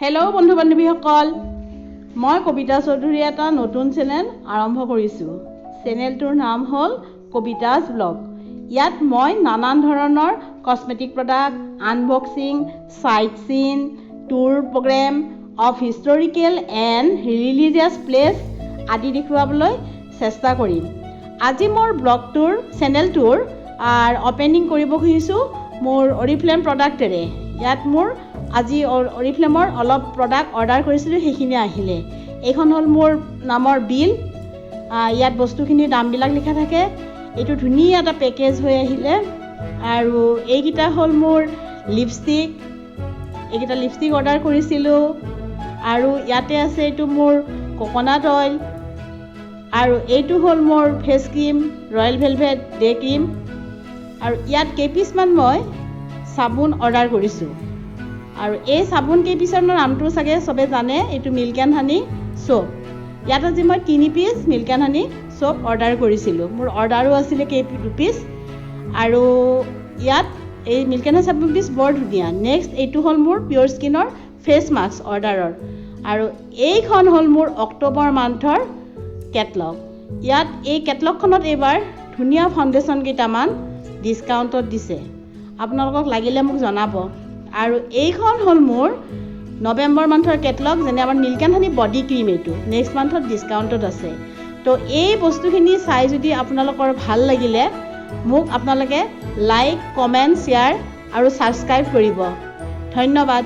Hello' বন্ধু বান্ধৱীসকল, মই কবিতা চৌধুৰী এটা নতুন চেনেল আৰম্ভ কৰিছোঁ। চেনেলটোৰ নাম হ'ল কবিতাজ ব্লগ। ইয়াত মই নানান ধৰণৰ cosmetic product, unboxing, sightseeing, tour programme of historical and religious place আদি দেখুৱাবলৈ চেষ্টা কৰিম। আজি মোৰ ব্লগটোৰ চেনেলটোৰ অপেনিং কৰিব খুজিছোঁ মোৰ অৰিফ্লেম প্ৰডাক্টেৰে। ইয়াত মোৰ আজি অৰিফ্লেমৰ অলপ প্ৰডাক্ট অৰ্ডাৰ কৰিছিলোঁ, সেইখিনি আহিলে। এইখন হ'ল মোৰ নামৰ বিল। ইয়াত বস্তুখিনিৰ দামবিলাক লিখা থাকে। এইটো ধুনীয়া এটা পেকেজ হৈ আহিলে। আৰু এইকেইটা হ'ল মোৰ লিপষ্টিক। এইকেইটা লিপষ্টিক অৰ্ডাৰ কৰিছিলোঁ। আৰু ইয়াতে আছে এইটো মোৰ কোকোনাট অইল। আৰু এইটো হ'ল মোৰ face cream, royal velvet day cream. আৰু ইয়াত কেইপিচমান মই চাবোন অৰ্ডাৰ কৰিছোঁ। আৰু এই চাবোন কেইপিচৰ নামটো চাগে চবে জানে, এইটো মিল্ক এণ্ড হানি চ'প। ইয়াত আজি মই 3 piece milk and honey soap order কৰিছিলোঁ। মোৰ অৰ্ডাৰো আছিলে 2 পিচ। আৰু ইয়াত এই মিল্ক এণ্ড হানি চাবোন পিচ বৰ ধুনীয়া। নেক্সট এইটো হ'ল মোৰ পিয়'ৰ স্কিনৰ ফেচ মাস্ক অৰ্ডাৰৰ। আৰু এইখন হ'ল মোৰ অক্টোবৰ মান্থৰ কেটলগ। ইয়াত এই কেটলগখনত এইবাৰ ধুনীয়া ফাউণ্ডেশ্যন কেইটামান ডিছকাউণ্টত দিছে। আপোনালোকক লাগিলে মোক জনাব। আৰু এইখন হ'ল মোৰ নৱেম্বৰ মান্থৰ কেটলগ, যেনে আমাৰ milk and honey body cream. এইটো নেক্সট মান্থত ডিছকাউণ্টত আছে। তো এই বস্তুখিনি চাই যদি আপোনালোকৰ ভাল লাগিলে, মোক আপোনালোকে লাইক, কমেণ্ট, শ্বেয়াৰ আৰু ছাবস্ক্ৰাইব কৰিব। ধন্যবাদ।